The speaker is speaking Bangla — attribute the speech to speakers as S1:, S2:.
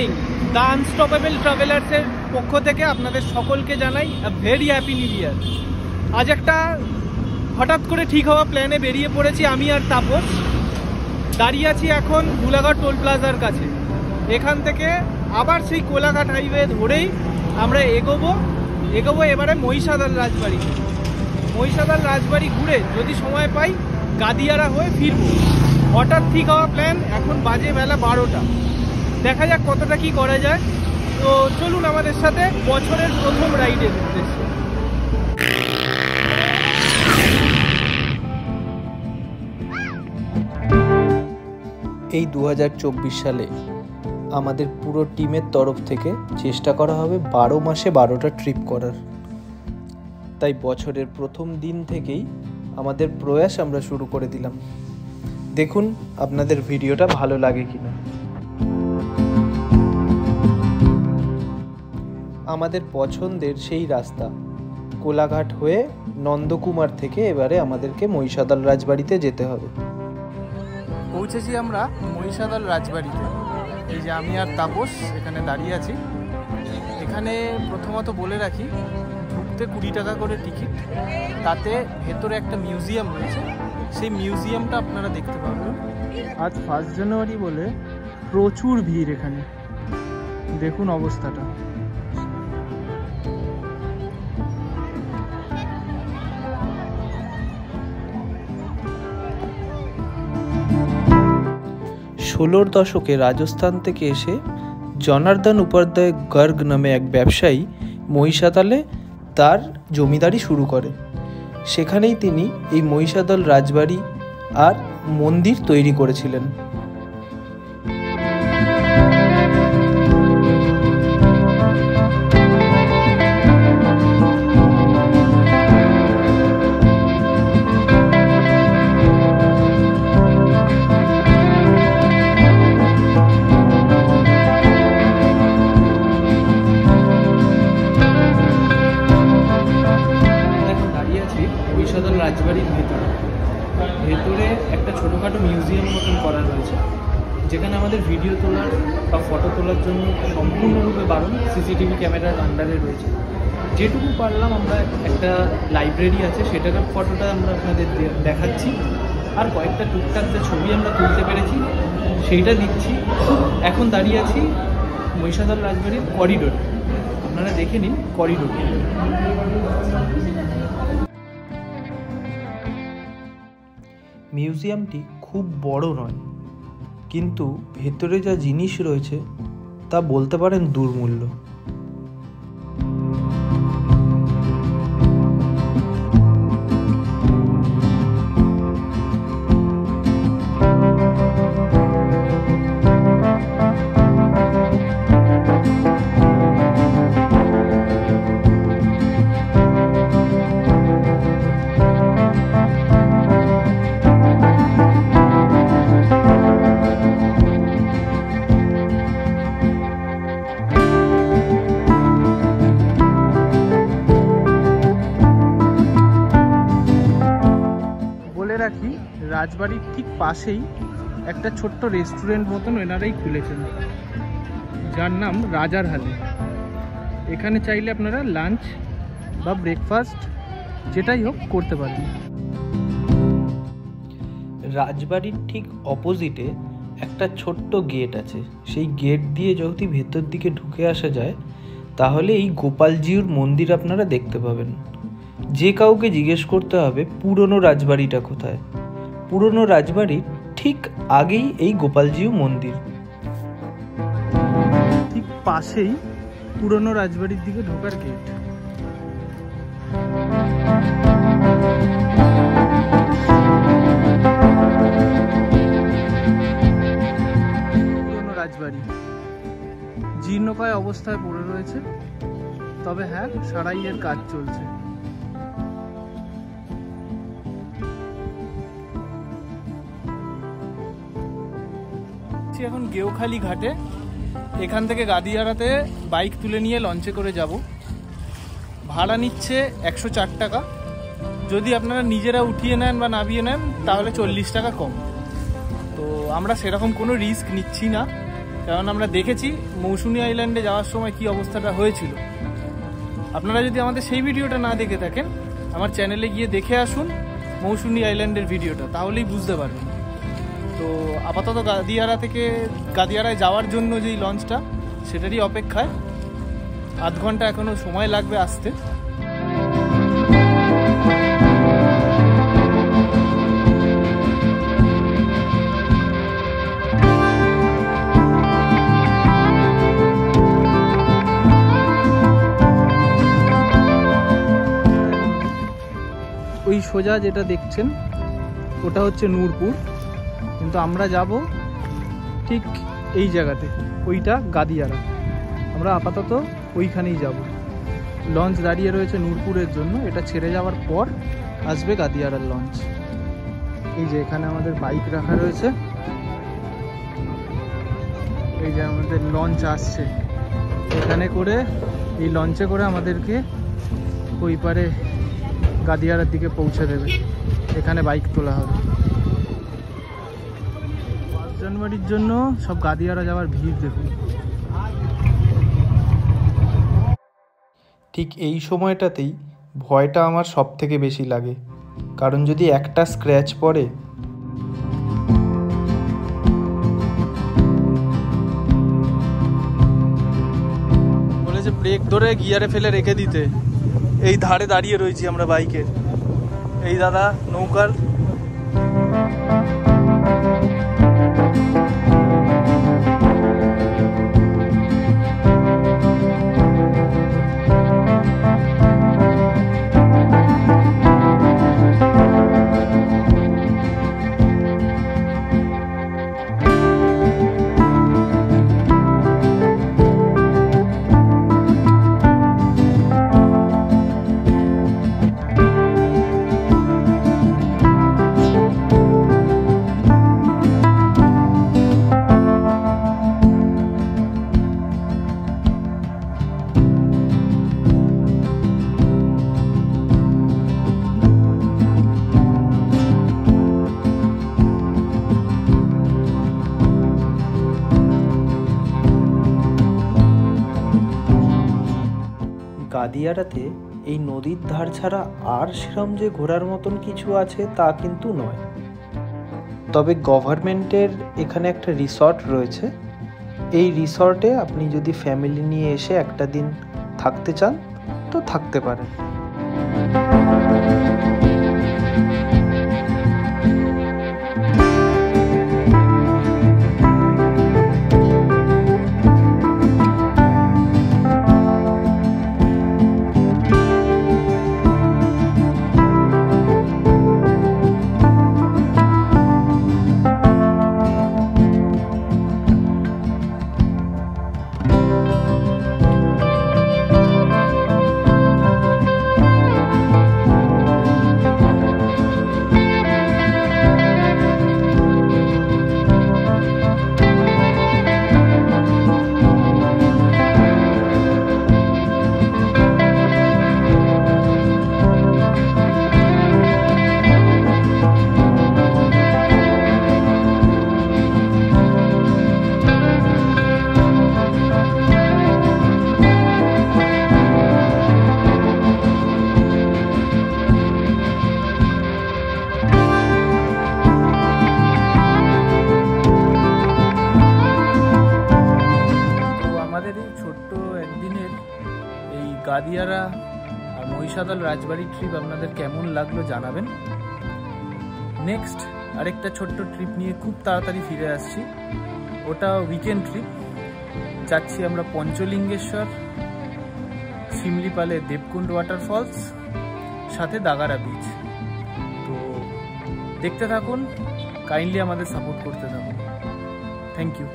S1: মর্নিং। দ্য আনস্টপেবল ট্রাভেলার্সের পক্ষ থেকে আপনাদের সকলকে জানাই ভেরি হ্যাপি নিউ ইয়ার। আজ একটা হঠাৎ করে ঠিক হওয়া প্ল্যানে বেরিয়ে পড়েছি আমি আর তাপস। দাঁড়িয়ে আছি এখন গোলাঘাট টোল প্লাজার কাছে। এখান থেকে আবার সেই কোলাঘাট হাইওয়ে ধরেই আমরা এগোবো এবারে মহিষাদল রাজবাড়িতে। মহিষাদল রাজবাড়ি ঘুরে যদি সময় পাই গাদিয়ারা হয়ে ফিরবো। হঠাৎ ঠিক হওয়া প্ল্যান, এখন বাজে বেলা 12টা। দেখা যাক কতটা কি করা যায়। তো চলুন আমাদের সাথে বছরের প্রথম রাইডের উদ্দেশ্যে।
S2: এই 2024 সালে আমাদের পুরো টিমের তরফ থেকে চেষ্টা করা হবে 12 মাসে 12টা ট্রিপ করার। তাই বছরের প্রথম দিন থেকেই আমাদের প্রয়াস আমরা শুরু করে দিলাম। দেখুন আপনাদের ভিডিওটা ভালো লাগে কিনা। আমাদের পছন্দের সেই রাস্তা কোলাঘাট হয়ে নন্দকুমার থেকে এবারে আমাদেরকে মহিষাদল রাজবাড়িতে যেতে হবে।
S1: পৌঁছেছি আমরা মহিষাদল রাজবাড়িতে। এই যে আমি আর তাপস এখানে দাঁড়িয়ে আছি। এখানে প্রথমত বলে রাখি, ঢুকতে 20 টাকা করে টিকিট। তাতে ভেতরে একটা মিউজিয়াম রয়েছে, সেই মিউজিয়ামটা আপনারা দেখতে পাবেন। আজ 1 জানুয়ারি বলে প্রচুর ভিড় এখানে, দেখুন অবস্থাটা।
S2: ষোলোর দশকে রাজস্থান থেকে এসে জনার্দন উপাধ্যায় গর্গ নামে এক ব্যবসায়ী মহিষাদলে তার জমিদারি শুরু করে। সেখানেই তিনি এই মহিষাদল রাজবাড়ি আর মন্দির তৈরি করেছিলেন।
S1: রাজবাড়ির ভেতরে একটা ছোটোখাটো মিউজিয়াম মতন করা রয়েছে, যেখানে আমাদের ভিডিও তোলার বা ফটো তোলার জন্য সম্পূর্ণরূপে বারণ, সিসিটিভি ক্যামেরার আন্ডারে রয়েছে। যেটুকু পারলাম আমরা, একটা লাইব্রেরি আছে সেটার ফটোটা আমরা আপনাদের দেখাচ্ছি, আর কয়েকটা টুকটাক যে ছবি আমরা তুলতে পেরেছি সেইটা দিচ্ছি। এখন দাঁড়িয়ে আছি মহিষাদল রাজবাড়ির করিডোরে, আপনারা দেখে নিন করিডোর।
S2: মিউজিয়ামটি খুব বড় নয়, কিন্তু ভেতরে যা জিনিস রয়েছে তা বলতে পারেন দুর্মূল্য।
S1: রাখি, রাজবাড়ির ঠিক পাশেই একটা ছোট্ট রেস্টুরেন্ট মতন এনারাই খুলেছেন, যার নাম রাজার হালে। এখানে চাইলে আপনারা লাঞ্চ বা ব্রেকফাস্ট যেটাই হোক করতে পারেন।
S2: রাজবাড়ির ঠিক অপোজিটে একটা ছোট্ট গেট আছে। সেই গেট দিয়ে যদি ভেতর দিকে ঢুকে আসা যায় তাহলে এই গোপালজিউর মন্দির আপনারা দেখতে পাবেন। যে কাউকে জিজ্ঞেস করতে হবে পুরনো রাজবাড়িটা কোথায়। পুরনো রাজবাড়ির ঠিক আগেই এই গোপালজিউ মন্দির।
S1: ঠিক পাশেই পুরনো রাজবাড়ির দিকে ঢোকার গেট। পুরনো রাজবাড়ি জীর্ণকায় অবস্থায় পড়ে রয়েছে, তবে হ্যাঁ, সারাইয়ের কাজ চলছে। এখন গেওখালি ঘাটে। এখান থেকে গাদিয়ারাতে বাইক তুলে নিয়ে লঞ্চে করে যাব। ভাড়া নিচ্ছে 104 টাকা। যদি আপনারা নিজেরা উঠিয়ে নেন বা নামিয়ে নেন তাহলে 40 টাকা কম। তো আমরা সেরকম কোনো রিস্ক নিচ্ছি না, কারণ আমরা দেখেছি মৌসুমী আইল্যান্ডে যাওয়ার সময় কি অবস্থাটা হয়েছিল। আপনারা যদি আমাদের সেই ভিডিওটা না দেখে থাকেন, আমার চ্যানেলে গিয়ে দেখে আসুন মৌসুমী আইল্যান্ডের ভিডিওটা, তাহলেই বুঝতে পারবেন। তো আপাতত গাদিয়ারায় যাওয়ার জন্য যেই লঞ্চটা, সেটারই অপেক্ষায়। আধ ঘন্টা এখনো সময় লাগবে আসতে। ওই সোজা যেটা দেখছেন ওটা হচ্ছে নূরপুর, কিন্তু আমরা যাব ঠিক এই জায়গাতে, ওইটা গাদিয়ারা। আমরা আপাতত ওইখানেই যাব। লঞ্চ দাঁড়িয়ে রয়েছে নূরপুরের জন্য, এটা ছেড়ে যাওয়ার পর আসবে গাদিয়ারার লঞ্চ। এই যে এখানে আমাদের বাইক রাখা রয়েছে, এই যে আমাদের লঞ্চ আসছে, এখানে করে এই লঞ্চে করে আমাদেরকে ওই পারে গাদিয়ারার দিকে পৌঁছে দেবে। এখানে বাইক তোলা হবে। 5 জানুয়ারির জন্য সব গাদিয়ারা যাওয়ার ভিড় দেখুন।
S2: ঠিক এই সময়টাতেই ভয়টা আমার সব থেকে বেশি লাগে, কারণ যদি একটা স্ক্র্যাচ পড়ে
S1: বলেছে ব্রেক ধরে গিয়ারে ফেলে রেখে দিতে। এই ধারে দাঁড়িয়ে রয়েছি আমরা বাইকের। এই দাদা নৌকার
S2: গাদিয়ারাতে এই নদীর ধার ছাড়া আর সেরম যে ঘোরার মতন কিছু আছে তা কিন্তু নয়। তবে গভর্নমেন্টের এখানে একটা রিসর্ট রয়েছে। এই রিসর্টে আপনি যদি ফ্যামিলি নিয়ে এসে একটা দিন থাকতে চান তো থাকতে পারেন। গাদিয়ারা আর মহিষাদল রাজবাড়ি ট্রিপ আপনাদের কেমন লাগলো জানাবেন। নেক্সট আরেকটা ছোট্ট ট্রিপ নিয়ে খুব তাড়াতাড়ি ফিরে আসছি। ওটা উইকেন্ড ট্রিপ। যাচ্ছি আমরা পঞ্চলিঙ্গেশ্বর, শিমলিপালে দেবকুণ্ড ওয়াটারফলস, সাথে দাগারা বিচ। তো দেখতে থাকুন, কাইন্ডলি আমাদের সাপোর্ট করতে থাকুন। Thank you.